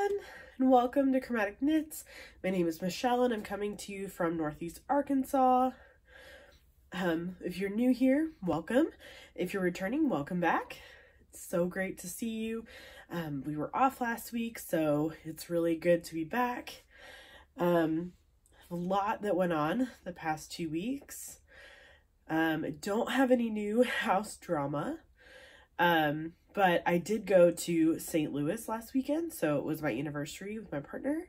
everyone, and welcome to Chromatic Knits. My name is Michelle, and I'm coming to you from Northeast Arkansas. If you're new here, welcome. If you're returning, welcome back. It's so great to see you. We were off last week, so it's really good to be back. A lot that went on the past 2 weeks. I don't have any new house drama. But I did go to St. Louis last weekend, so it was my anniversary with my partner,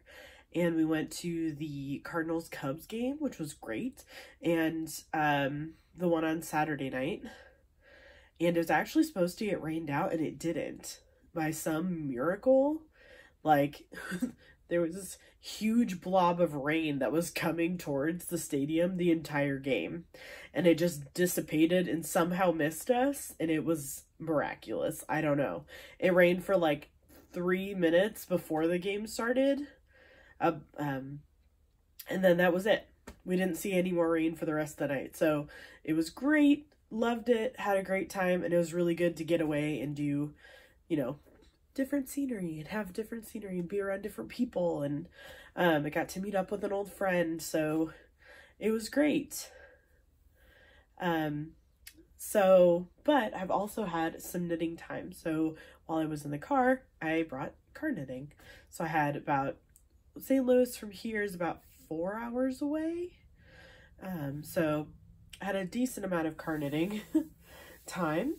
and we went to the Cardinals-Cubs game, which was great, and the one on Saturday night, and it was actually supposed to get rained out, and it didn't. By some miracle, like, there was this huge blob of rain that was coming towards the stadium the entire game, and it just dissipated and somehow missed us, and it was miraculous. I don't know. It rained for like 3 minutes before the game started, and then that was it. We didn't see any more rain for the rest of the night, so it was great. Loved it, had a great time, and it was really good to get away and do, you know, different scenery and have different scenery and be around different people, and I got to meet up with an old friend, so it was great. But I've also had some knitting time. So while I was in the car, I brought car knitting. So I had about, St. Louis from here is about 4 hours away. So I had a decent amount of car knitting time,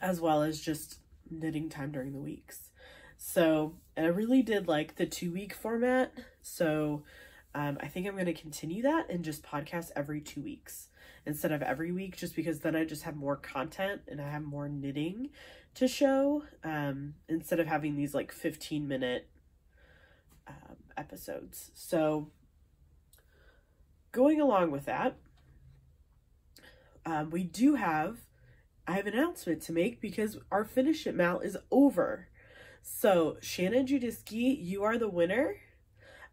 as well as just knitting time during the weeks. So I really did like the 2-week format. So I think I'm going to continue that and just podcast every 2 weeks instead of every week, just because then I just have more content and I have more knitting to show, instead of having these like 15-minute episodes. So going along with that, I have an announcement to make because our Finish It Mal is over. So Shannon Judiski, you are the winner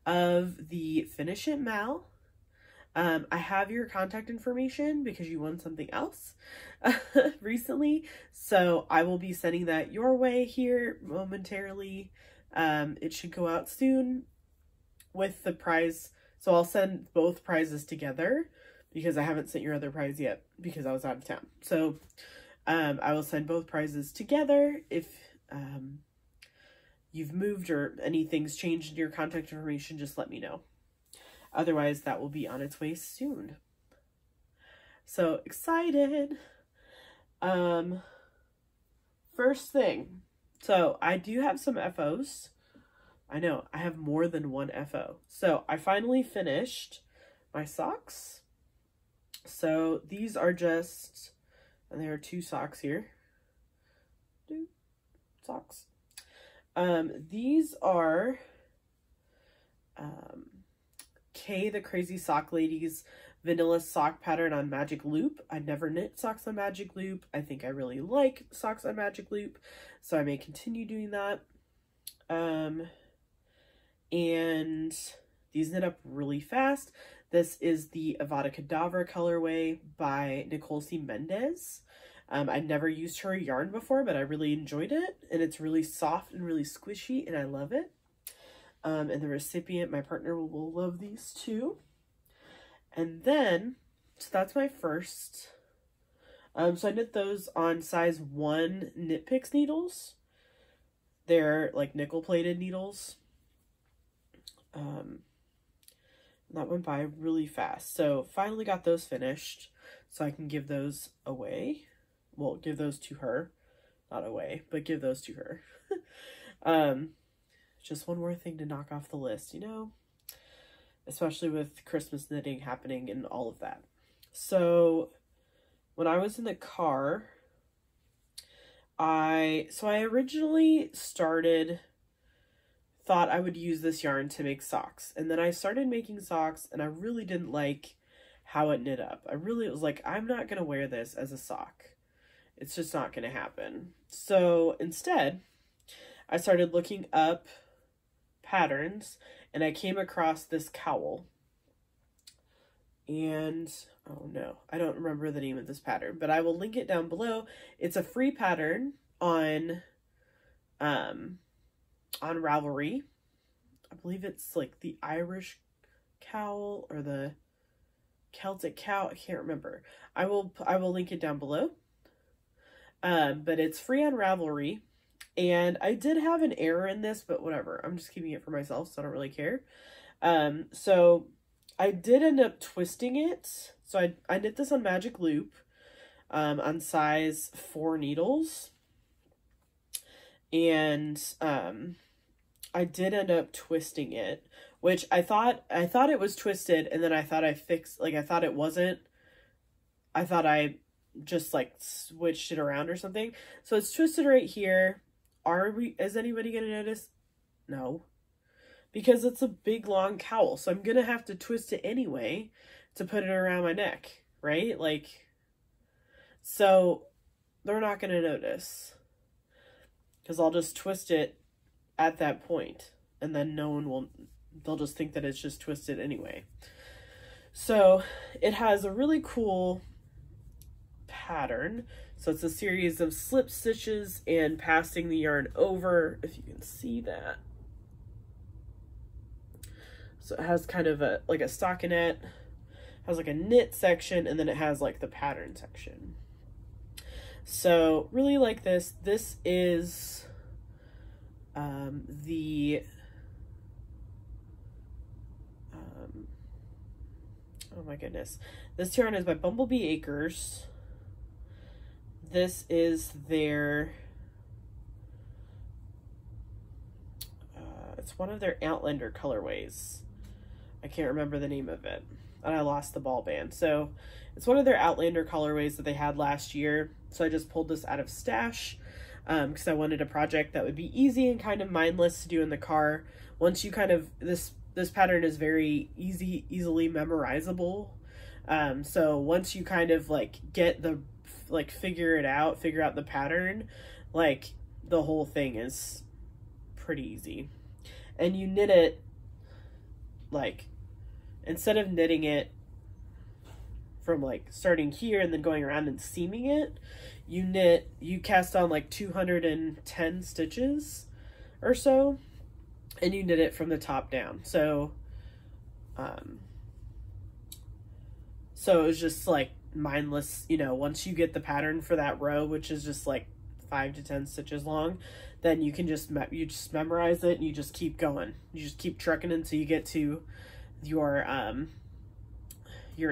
of the Finish It Mal. I have your contact information because you won something else recently, so I will be sending that your way here momentarily. It should go out soon with the prize, so I'll send both prizes together because I haven't sent your other prize yet because I was out of town. So I will send both prizes together. If you've moved or anything's changed in your contact information, just let me know. Otherwise, that will be on its way soon. So excited. First thing. So I do have some FOs. I know, I have more than one FO. So I finally finished my socks. So these are just, and there are 2 socks here. 2 socks. These are Kay the Crazy Sock Lady's vanilla sock pattern on Magic Loop. I never knit socks on Magic Loop. I think I really like socks on Magic Loop, so I may continue doing that. And these knit up really fast. This is the Avada Kedavra colorway by Nicole C. Mendez. I'd never used her yarn before, but I really enjoyed it, and it's really soft and really squishy, and I love it. And the recipient, my partner, will love these too. And then, so that's my first. So I knit those on size 1 Knit Picks needles. They're like nickel plated needles. That went by really fast. So finally got those finished, so I can give those away. Well, give those to her. Not away, but give those to her. Just one more thing to knock off the list, you know? Especially with Christmas knitting happening and all of that. So when I was in the car, I originally thought I would use this yarn to make socks. And then I started making socks, and I really didn't like how it knit up. It was like, I'm not going to wear this as a sock. It's just not going to happen. So instead, I started looking up patterns, and I came across this cowl. And, oh no, I don't remember the name of this pattern, but I will link it down below. It's a free pattern on on Ravelry. I believe it's like the Irish cowl or the Celtic cow. I can't remember. I will link it down below. But it's free on Ravelry. And I did have an error in this, but whatever. I'm just keeping it for myself, so I don't really care. So I did end up twisting it. So I knit this on Magic Loop, on size 4 needles. And, I did end up twisting it, which I thought it was twisted, and then I thought I fixed, like, I thought it wasn't. I thought I just, like, switched it around or something. So it's twisted right here. Is anybody gonna notice? No. Because it's a big, long cowl, so I'm gonna have to twist it anyway to put it around my neck, right? Like, so they're not gonna notice. Because I'll just twist it at that point, and then no one will, they'll just think that it's just twisted anyway. So it has a really cool pattern. So it's a series of slip stitches and passing the yarn over, if you can see that. So it has kind of a, like a stockinette, has like a knit section, and then it has like the pattern section. So really like this. This is oh my goodness, this yarn is by Bumblebee Acres. This is their it's one of their Outlander colorways. I can't remember the name of it, and I lost the ball band. So it's one of their Outlander colorways that they had last year. So I just pulled this out of stash because I wanted a project that would be easy and kind of mindless to do in the car. Once you kind of, this pattern is very easily memorizable. So once you kind of like get the, like figure out the pattern, like the whole thing is pretty easy. And you knit it, like, instead of knitting it from like starting here and then going around and seaming it, you cast on like 210 stitches or so, and you knit it from the top down. So so it was just like mindless, you know, once you get the pattern for that row, which is just like 5 to 10 stitches long, then you can just memorize it, and you just keep going. You just keep trucking until you get to your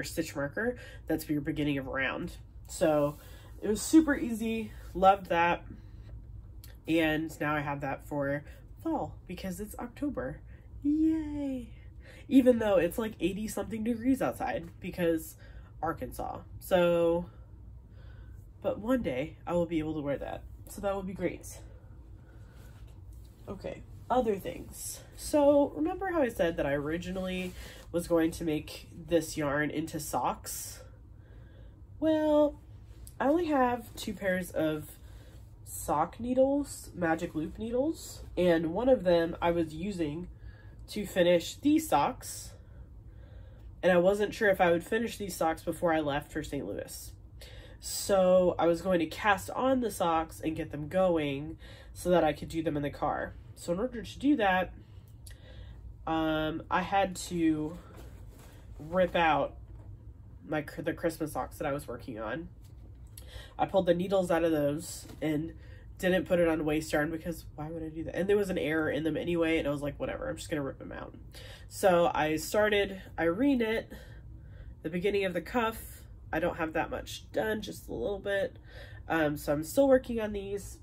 stitch marker. That's for your beginning of round. So it was super easy, loved that. And now I have that for fall because it's October. Yay! Even though it's like 80 something degrees outside because Arkansas. So, but one day I will be able to wear that. So that would be great. Okay, other things. So remember how I said that I originally was going to make this yarn into socks? Well, I only have 2 pairs of sock needles, Magic Loop needles, and one of them I was using to finish these socks, and I wasn't sure if I would finish these socks before I left for St. Louis. So I was going to cast on the socks and get them going so that I could do them in the car. So in order to do that, I had to rip out the Christmas socks that I was working on. I pulled the needles out of those and didn't put it on waste yarn because why would I do that? And there was an error in them anyway, and I was like, whatever, I'm just gonna rip them out. So I re-knit the beginning of the cuff. I don't have that much done, just a little bit. So I'm still working on these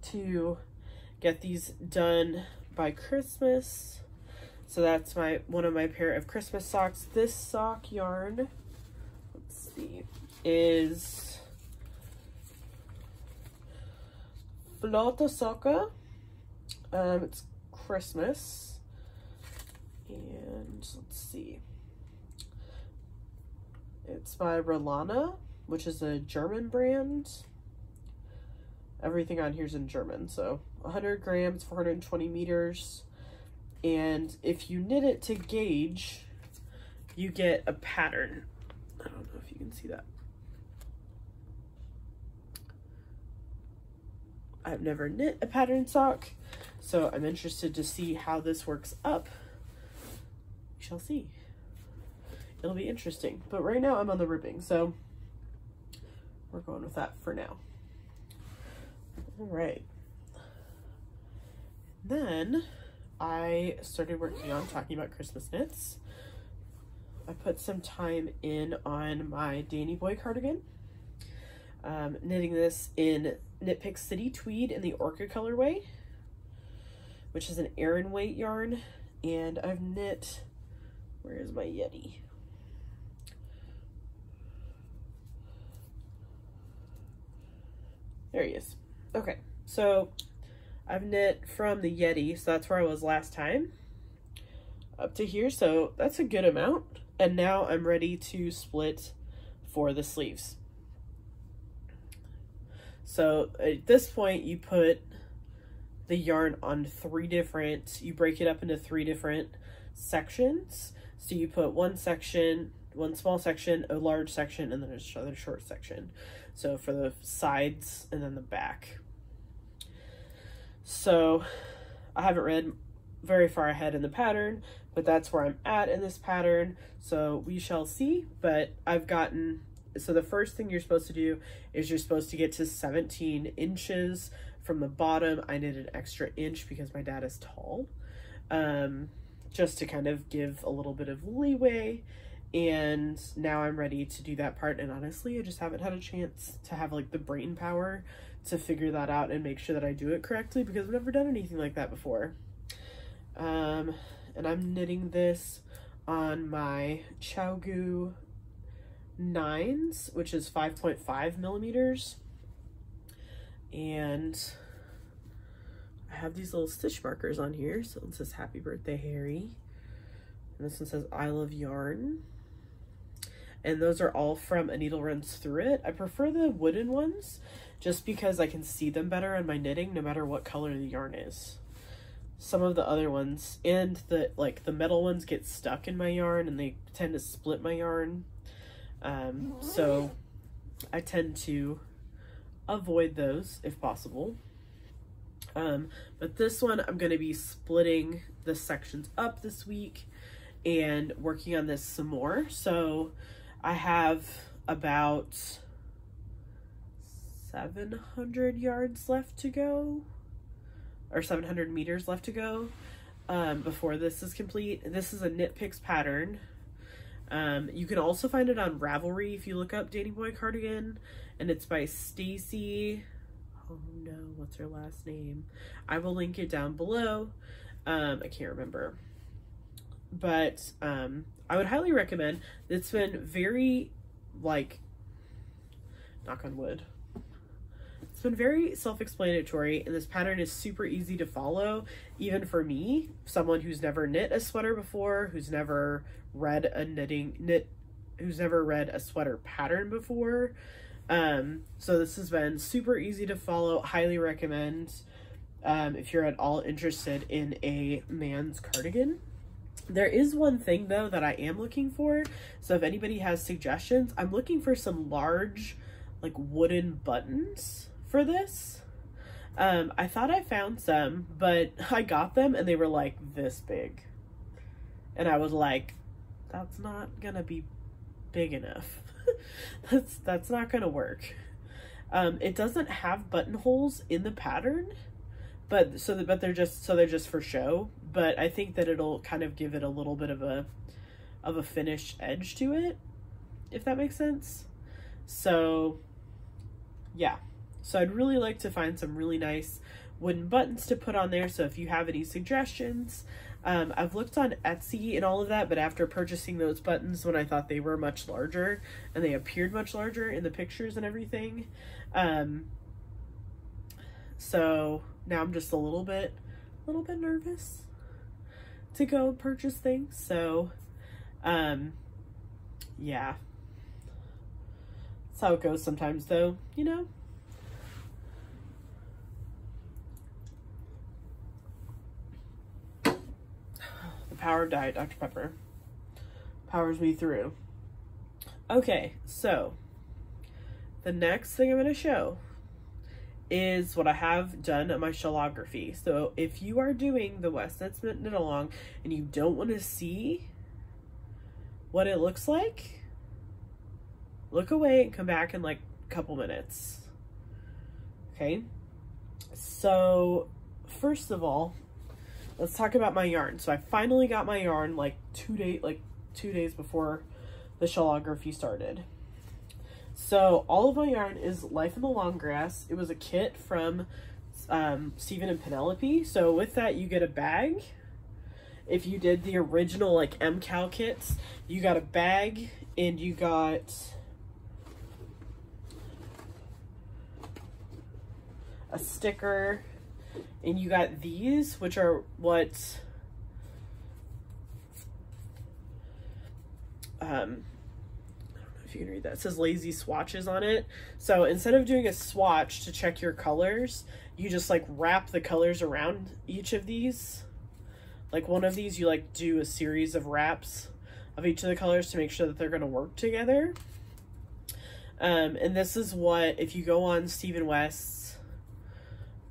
to get these done by Christmas. So that's one of my pair of Christmas socks. This sock yarn, let's see, is Flotta Socka. It's Christmas, and let's see, it's by Rolana, which is a German brand. Everything on here is in German. So 100 grams, 420 meters. And if you knit it to gauge, you get a pattern. I don't know if you can see that. I've never knit a pattern sock, So I'm interested to see how this works up. We shall see. It'll be interesting. But right now I'm on the ribbing, so we're going with that for now. All right. Then I started working on talking about Christmas knits. I put some time in on my Danny Boy cardigan. Knitting this in Knit Pick City Tweed in the Orca colorway, which is an Aran weight yarn. And I've knit, where is my Yeti? There he is. Okay, so I've knit from the Yeti, so that's where I was last time, up to here, so that's a good amount. And now I'm ready to split for the sleeves. So at this point, you put the yarn on you break it up into 3 different sections. So you put one section, one small section, a large section, and then another short section. So for the sides and then the back. So I haven't read very far ahead in the pattern, but that's where I'm at in this pattern. So we shall see, but I've gotten, so the first thing you're supposed to do is you're supposed to get to 17 inches from the bottom. I knit an extra inch because my dad is tall, just to kind of give a little bit of leeway. And now I'm ready to do that part. And honestly, I just haven't had a chance to have like the brain power to figure that out and make sure that I do it correctly, because I've never done anything like that before. And I'm knitting this on my Chow-Gu 9s, which is 5.5 millimeters. And I have these little stitch markers on here. So it says Happy Birthday, Harry. And this one says I Love Yarn. And those are all from A Needle Runs Through It. I prefer the wooden ones just because I can see them better on my knitting no matter what color the yarn is. Some of the other ones and the metal ones get stuck in my yarn and they tend to split my yarn. So I tend to avoid those if possible. But this one I'm going to be splitting the sections up this week and working on this some more. So I have about 700 yards left to go, or 700 meters left to go before this is complete. This is a Knit Picks pattern. You can also find it on Ravelry if you look up Danny Boy cardigan, and it's by Stacy. Oh no, what's her last name? I will link it down below. I can't remember, but I would highly recommend. It's been very, like, knock on wood, it's been very self-explanatory, and this pattern is super easy to follow, even for me, someone who's never knit a sweater before, who's never read a sweater pattern before. So this has been super easy to follow. Highly recommend if you're at all interested in a man's cardigan. There is one thing though that I am looking for, so if anybody has suggestions, I'm looking for some large like wooden buttons for this. I thought I found some, but I got them and they were like this big, and I was like, that's not gonna be big enough. that's not gonna work. It doesn't have buttonholes in the pattern, but they're just for show. But I think that it'll kind of give it a little bit of a finished edge to it, if that makes sense. So yeah, so I'd really like to find some really nice wooden buttons to put on there. So if you have any suggestions, I've looked on Etsy and all of that, but after purchasing those buttons when I thought they were much larger, and they appeared much larger in the pictures and everything, so now I'm just a little bit nervous to go and purchase things. So yeah, that's how it goes sometimes though, you know. Power of Diet Dr. Pepper powers me through. Okay, so the next thing I'm going to show is what I have done on my shellography. So if you are doing the West Knits Knit Along and you don't want to see what it looks like, look away and come back in like a couple minutes. Okay, so first of all, let's talk about my yarn. So I finally got my yarn like 2 days before the shellography started. So all of my yarn is Life in the Long Grass. It was a kit from Stephen and Penelope. So with that, you get a bag. If you did the original like MCal kits, you got a bag and you got a sticker, and you got these, which are what I don't know if you can read that. It says lazy swatches on it. So instead of doing a swatch to check your colors, you just like wrap the colors around each of these. Like one of these, you like do a series of wraps of each of the colors to make sure that they're going to work together. And this is what, if you go on Stephen West's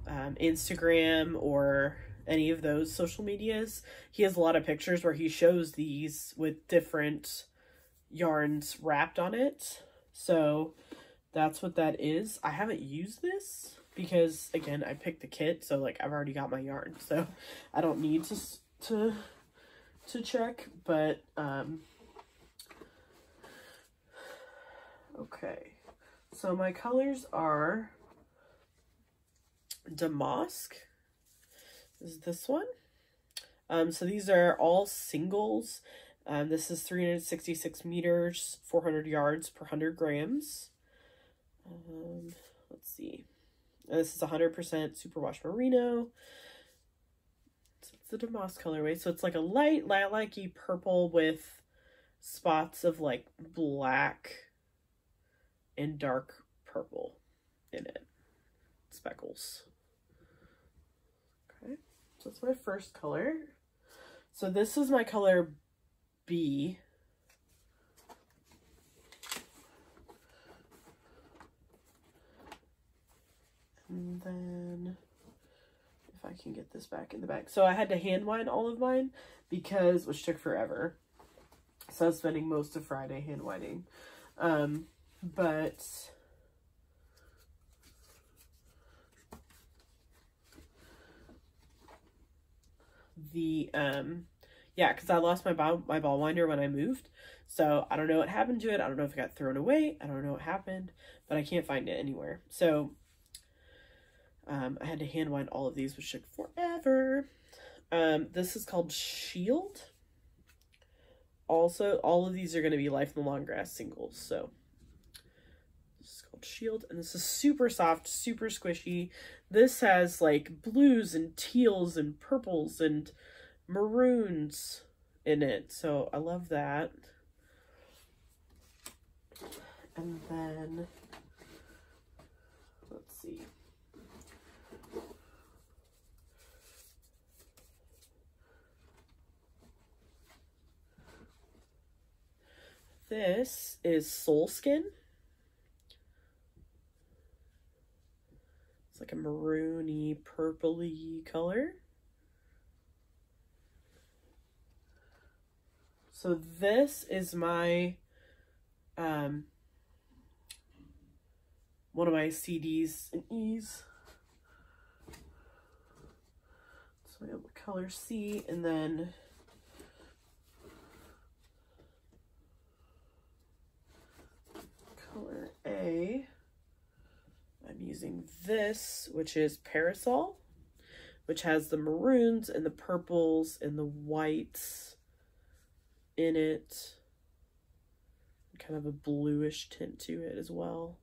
Instagram or any of those social medias, he has a lot of pictures where he shows these with different yarns wrapped on it. So that's what that is. I haven't used this because, again, I picked the kit, so like I've already got my yarn, so I don't need to check. But okay, so my colors are Damask is this one. So these are all singles. This is 366 meters, 400 yards per 100 grams. Let's see. This is 100% superwash merino. So it's the Damask colorway. So it's like a light lilac-y purple with spots of like black and dark purple in it. Speckles. Okay, so that's my first color. So this is my color B. And then if I can get this back in the bag. So I had to hand wind all of mine because, which took forever. So I was spending most of Friday hand winding. But the yeah, because I lost my ball winder when I moved, so I don't know what happened to it. I don't know if it got thrown away. I don't know what happened, but I can't find it anywhere. So I had to hand wind all of these, which took forever. This is called Shield. Also, all of these are going to be Life in the Long Grass singles. So this is called Shield, and this is super soft, super squishy. This has like blues and teals and purples and maroons in it, so I love that. And then let's see, this is Soul Skin. It's like a maroony purpley color. So this is my, one of my CDs and E's. So we have the color C, and then color A. I'm using this, which is Parasol, which has the maroons and the purples and the whites in it, kind of a bluish tint to it as well.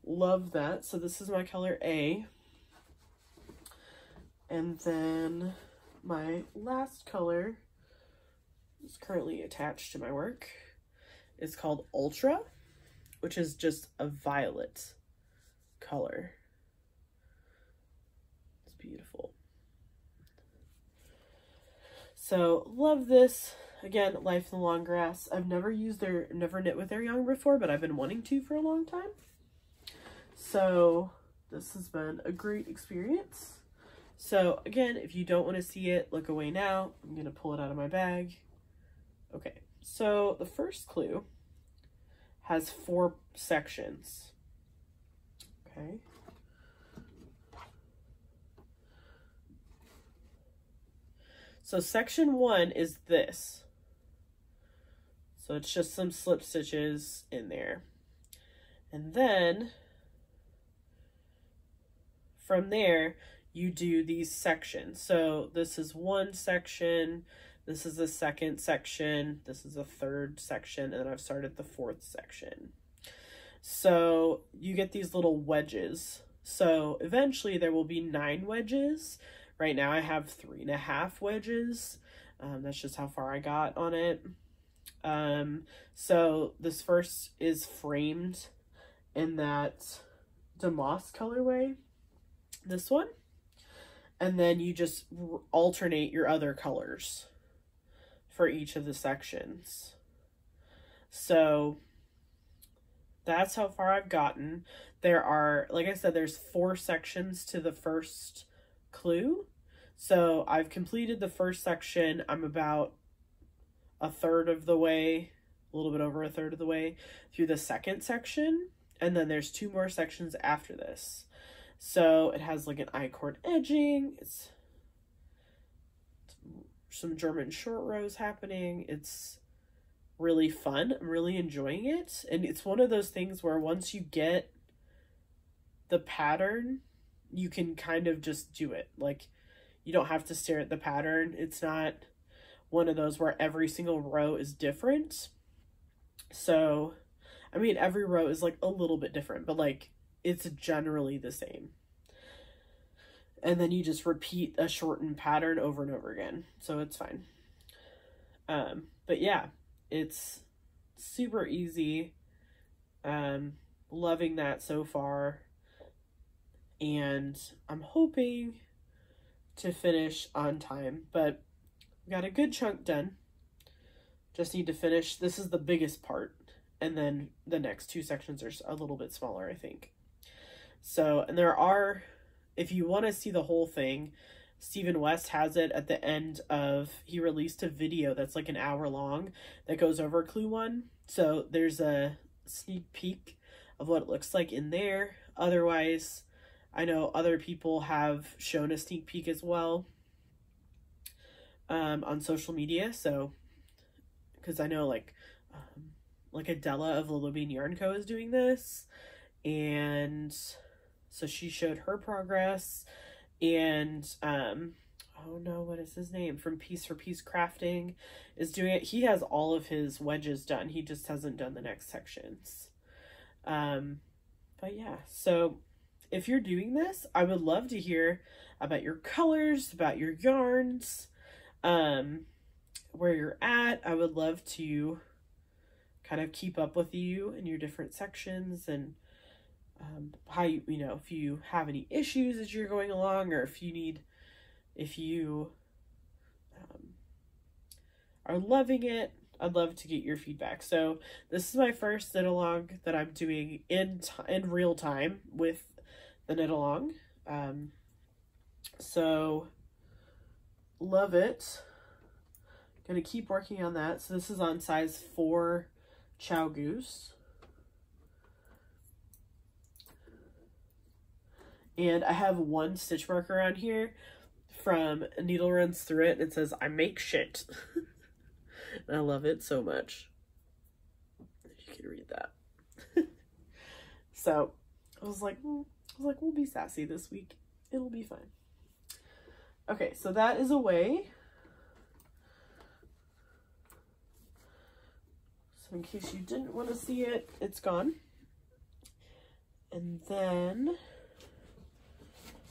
Love that. So this is my color A. And then my last color is currently attached to my work. It's called Ultra, which is just a violet color. It's beautiful. So love this. Again, Life in the Long Grass. I've never knit with their yarn before, but I've been wanting to for a long time. So this has been a great experience. So again, if you don't want to see it, look away now. I'm going to pull it out of my bag. Okay, so the first clue has 4 sections. Okay. So section 1 is this. So it's just some slip stitches in there. And then from there, you do these sections. So this is 1 section, this is the 2nd section, this is the 3rd section, and then I've started the 4th section. So you get these little wedges. So eventually there will be 9 wedges. Right now I have 3.5 wedges. That's just how far I got on it. So this first is framed in that damask colorway, this one. And then you just alternate your other colors for each of the sections. So that's how far I've gotten. There are, like I said, there's 4 sections to the first clue. So I've completed the first section. I'm about 1/3 of the way, a little bit over 1/3 of the way through the 2nd section. And then there's 2 more sections after this. So it has like an I-cord edging. It's some German short rows happening. It's really fun. I'm really enjoying it. And it's one of those things where once you get the pattern, you can kind of just do it. Like, you don't have to stare at the pattern. It's not one of those where every single row is different. So, I mean, every row is like a little bit different, but like it's generally the same. And then you just repeat a shortened pattern over and over again. So it's fine. But yeah, it's super easy. Loving that so far. And I'm hoping to finish on time, but we got a good chunk done. Just need to finish. This is the biggest part. And then the next 2 sections are a little bit smaller, I think. So, and there are, if you want to see the whole thing, Stephen West has it at the end of, he released a video that's like an hour long that goes over clue 1. So there's a sneak peek of what it looks like in there. Otherwise, I know other people have shown a sneak peek as well on social media. So, because I know like Adela of Little Bean Yarn Co. is doing this. And so she showed her progress. And, oh no, what is his name? From Piece for Piece Crafting is doing it. He has all of his wedges done. He just hasn't done the next sections. But yeah, so if you're doing this, I would love to hear about your colors, about your yarns, where you're at. I would love to kind of keep up with you in your different sections, and how you know, if you have any issues as you're going along, or if you are loving it. I'd love to get your feedback. So this is my first knit along that I'm doing in real time with the knit along. So love it. Gonna keep working on that. So this is on size 4 Chow Goose. And I have one stitch marker on here from Needle Runs Through It. It says, I make shit. And I love it so much. If you can read that. So I was like, we'll be sassy this week. It'll be fine. Okay, so that is away. So in case you didn't want to see it, it's gone. And then,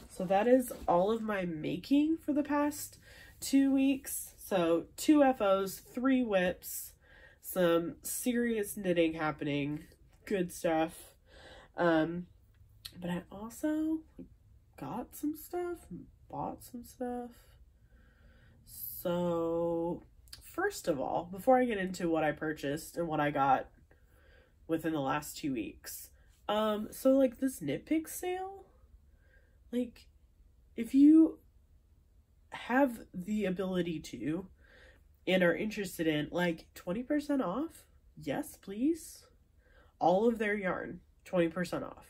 so that is all of my making for the past 2 weeks. So 2 FOs, 3 whips, some serious knitting happening, good stuff. But I also got some stuff, bought some stuff. So first of all, before I get into what I purchased and what I got within the last 2 weeks, so like this Knit Pick sale like, if you have the ability to and are interested in, like, 20% off, yes, please. All of their yarn, 20% off.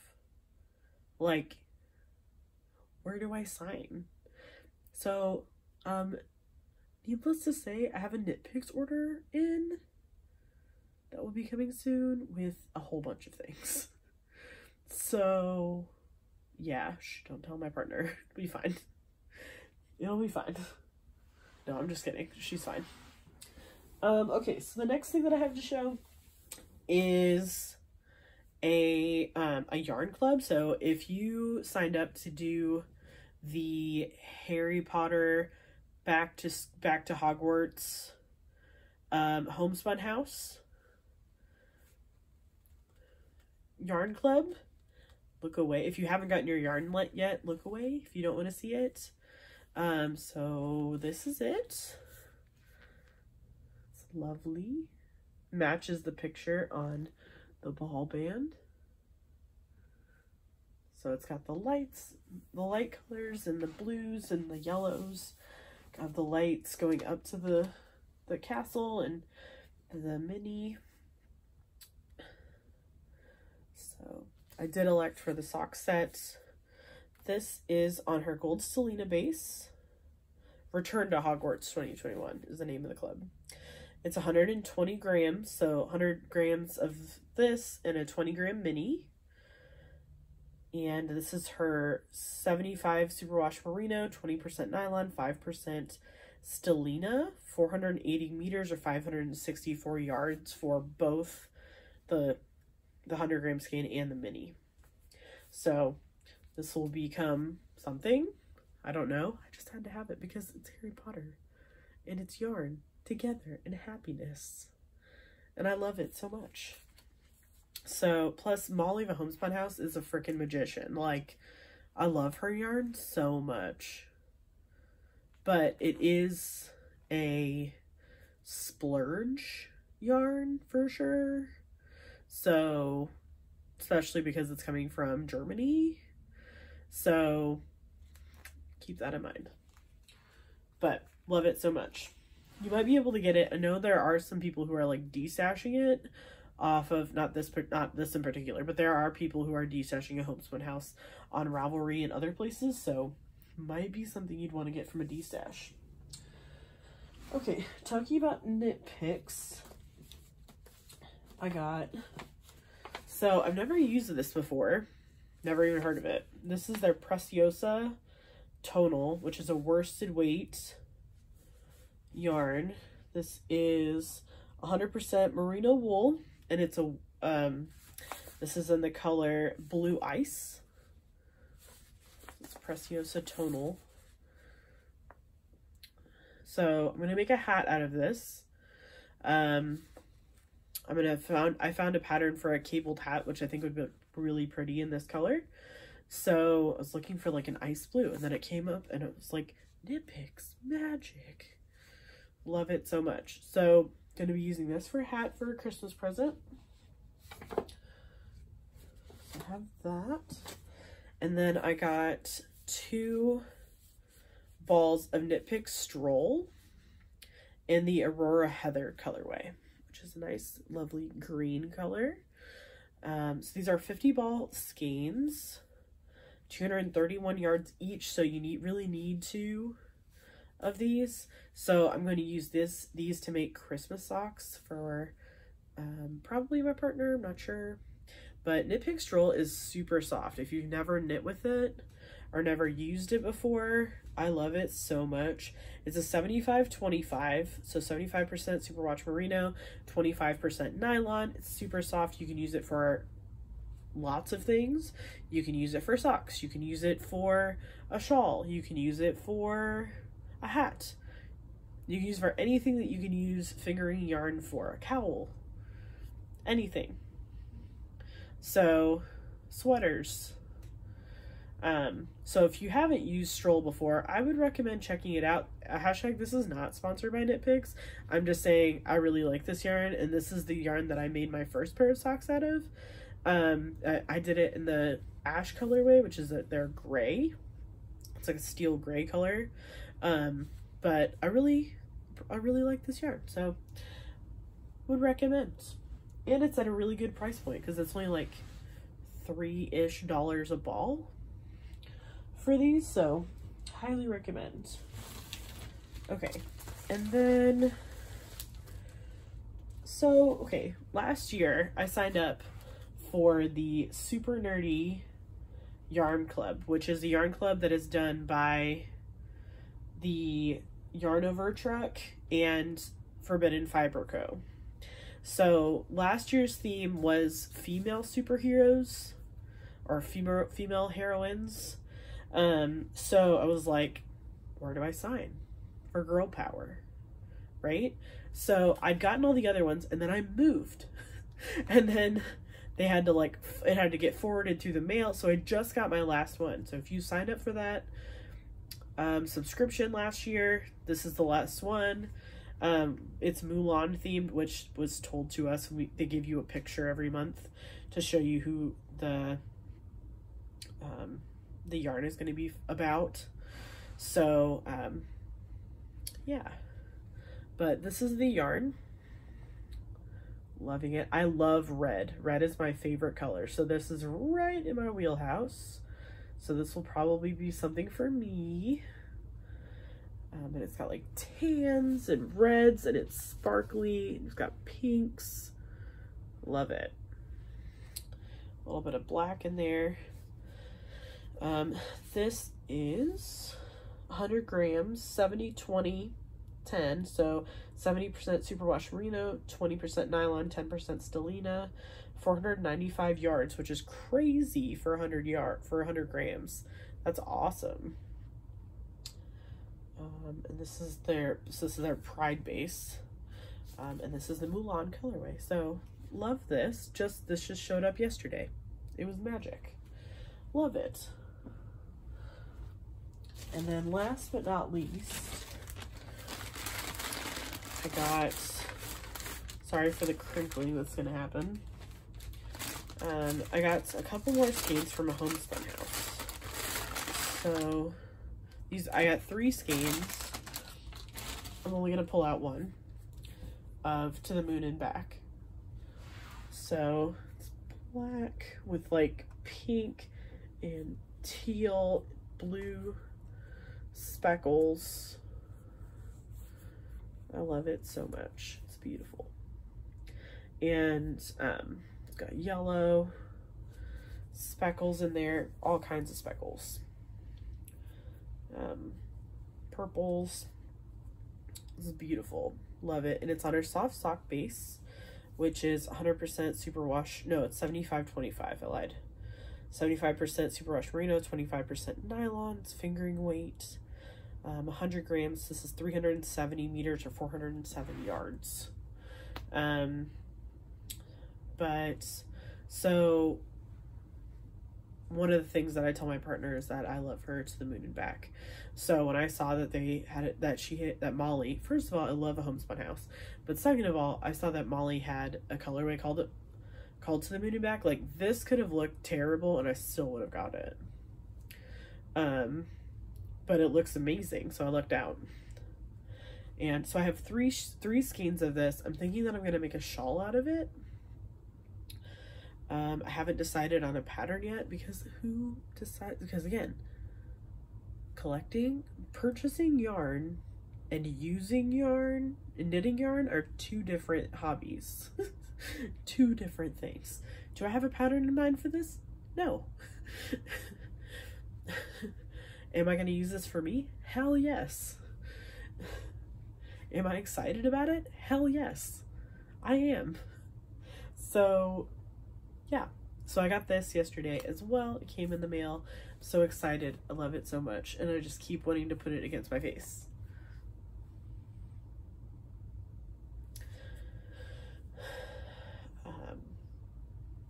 Like, where do I sign? So, needless to say, I have a Knit Picks order in that will be coming soon with a whole bunch of things. So, yeah, don't tell my partner. It'll be fine. It'll be fine. No, I'm just kidding. She's fine. Okay, so the next thing that I have to show is a yarn club. So if you signed up to do the Harry Potter back to Hogwarts homespun house yarn club, look away. If you haven't gotten your yarn yet, look away if you don't want to see it. So this is it. It's lovely. Matches the picture on the ball band. So it's got the lights, the light colors and the blues and the yellows. Got the lights going up to the castle and the mini. So I did elect for the sock set. This is on her Gold Selena base. Return to Hogwarts 2021 is the name of the club. It's 120 grams, so 100 grams of this and a 20-gram mini. And this is her 75 superwash merino, 20% nylon, 5% stellina, 480 meters or 564 yards for both the 100-gram skein and the mini. So this will become something. I don't know. I just had to have it because it's Harry Potter and it's yarn together and happiness. And I love it so much. So, plus Molly the Homespun House is a freaking magician. Like, I love her yarn so much. But it is a splurge yarn for sure. So, especially because it's coming from Germany. So, keep that in mind. But, love it so much. You might be able to get it. I know there are some people who are like destashing it off of, not this in particular, but there are people who are destashing a homespun house on Ravelry and other places, so might be something you'd want to get from a destash. Okay, talking about Knit Picks, so I've never used this before, never even heard of it. This is their Preciosa Tonal, which is a worsted weight yarn. This is 100% merino wool, and it's a this is in the color Blue Ice. It's Preciosa Tonal. So I'm gonna make a hat out of this. I found a pattern for a cabled hat, which I think would be really pretty in this color. So I was looking for like an ice blue, and then it came up and it was like Knit Picks magic. Love it so much. So going to be using this for a hat for a Christmas present. I have that. And then I got 2 balls of Knit Picks Stroll in the Aurora Heather colorway, which is a nice, lovely green color. So these are 50 ball skeins, 231 yards each. So you really need 2 of these. So I'm going to use these to make Christmas socks for probably my partner, I'm not sure. But Knit Picks Stroll is super soft. If you've never knit with it or never used it before, I love it so much. It's a 75-25, so 75% superwash merino, 25% nylon. It's super soft. You can use it for lots of things. You can use it for socks. You can use it for a shawl. You can use it for a hat. You can use it for anything that you can use fingering yarn for. A cowl. Anything. So, sweaters. So if you haven't used Stroll before, I would recommend checking it out. Hashtag this is not sponsored by Knit Picks. I'm just saying I really like this yarn, and this is the yarn that I made my first pair of socks out of. I did it in the ash colorway, which is their gray. It's like a steel gray color. But I really like this yarn, so would recommend. And it's at a really good price point because it's only like $3-ish a ball for these, so highly recommend. Okay, and then okay, last year I signed up for the Super Nerdy Yarn Club, which is a yarn club that is done by the Yarn Over Truck and Forbidden Fiber Co. So last year's theme was female superheroes or female heroines. So I was like, where do I sign for girl power? Right? So I'd gotten all the other ones and then I moved and then they had to it had to get forwarded through the mail. So I just got my last one. So if you signed up for that subscription last year, this is the last one. It's Mulan themed, which was told to us. They give you a picture every month to show you who the yarn is going to be about. So, yeah, but this is the yarn. Loving it. I love red. Red is my favorite color. So this is right in my wheelhouse. So this will probably be something for me. And it's got like tans and reds and it's sparkly. It's got pinks. Love it. A little bit of black in there. This is 100 grams, 70, 20, 10. So 70% superwash merino, 20% nylon, 10% stellina, 495 yards, which is crazy for 100 grams. That's awesome. And this is their Pride base. And this is the Mulan colorway. So love this. This just showed up yesterday. It was magic. Love it. And then last but not least, I got, sorry for the crinkling that's gonna happen. I got a couple more skeins from a homespun house. So I got 3 skeins. I'm only gonna pull out one of To the Moon and Back. So it's black with like pink and teal, blue speckles. I love it so much. It's beautiful. And it's got yellow speckles in there, all kinds of speckles. Purples. This is beautiful. Love it. And it's on our soft sock base, which is 100% superwash. No, it's 75-25. I lied. 75% superwash merino, 25% nylon. It's fingering weight. 100 grams. This is 370 meters or 407 yards. But so one of the things that I tell my partner is that I love her to the moon and back. So when I saw that they had it, that Molly, first of all, I love a homespun house, but second of all, I saw that Molly had a colorway called To the Moon and Back. Like, this could have looked terrible and I still would have got it. But it looks amazing, so I lucked out. And so I have three skeins of this. I'm thinking that I'm gonna make a shawl out of it. I haven't decided on a pattern yet because who decides? Because again, purchasing yarn and using yarn and knitting yarn are 2 different hobbies. 2 different things. Do I have a pattern in mind for this? No. Am I going to use this for me? Hell yes. Am I excited about it? Hell yes. I am. So yeah, so I got this yesterday as well. It came in the mail. I'm so excited. I love it so much. And I just keep wanting to put it against my face.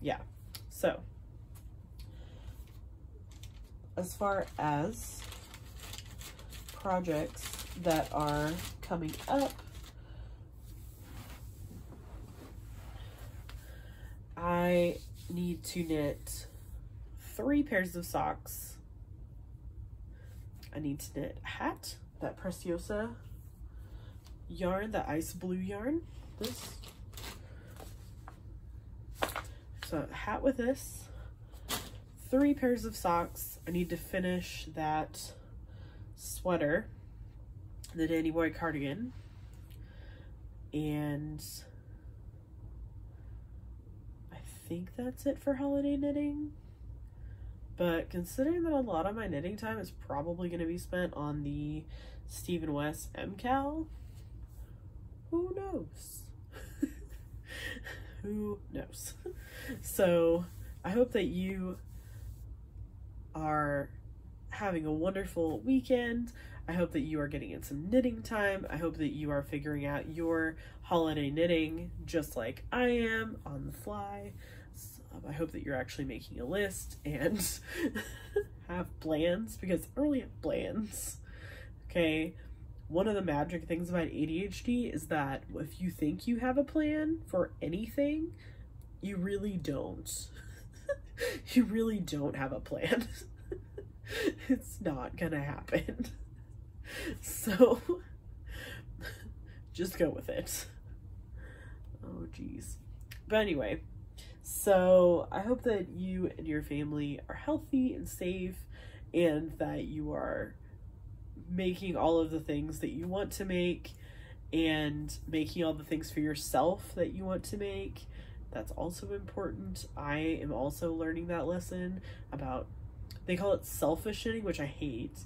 Yeah, so as far as projects that are coming up, I need to knit 3 pairs of socks I need to knit a hat, that Preciosa yarn, that ice blue yarn, this. So a hat with this, 3 pairs of socks. I need to finish that sweater, the Danny Boy cardigan, and I think that's it for holiday knitting. But considering that a lot of my knitting time is probably going to be spent on the Stephen West MCAL, who knows? Who knows? So I hope that you are having a wonderful weekend. I hope that you are getting in some knitting time. I hope that you are figuring out your holiday knitting just like I am on the fly. I hope that you're actually making a list and have plans, because I really have plans. Okay, one of the magic things about ADHD is that if you think you have a plan for anything, you really don't. You really don't have a plan. It's not gonna happen. So just go with it. Oh geez. But anyway, so I hope that you and your family are healthy and safe, and that you are making all of the things that you want to make, and making all the things for yourself that you want to make. That's also important. I am also learning that lesson about, they call it selfish knitting, which I hate.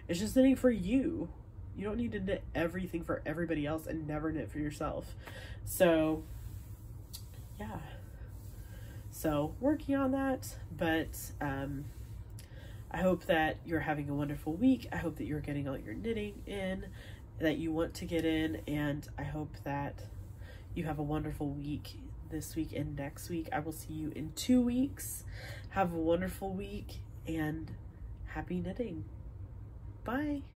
It's just knitting for you. You don't need to knit everything for everybody else and never knit for yourself. So yeah, so working on that. But I hope that you're having a wonderful week. I hope that you're getting all your knitting in that you want to get in, and I hope that you have a wonderful week this week and next week. I will see you in 2 weeks. Have a wonderful week and happy knitting. Bye.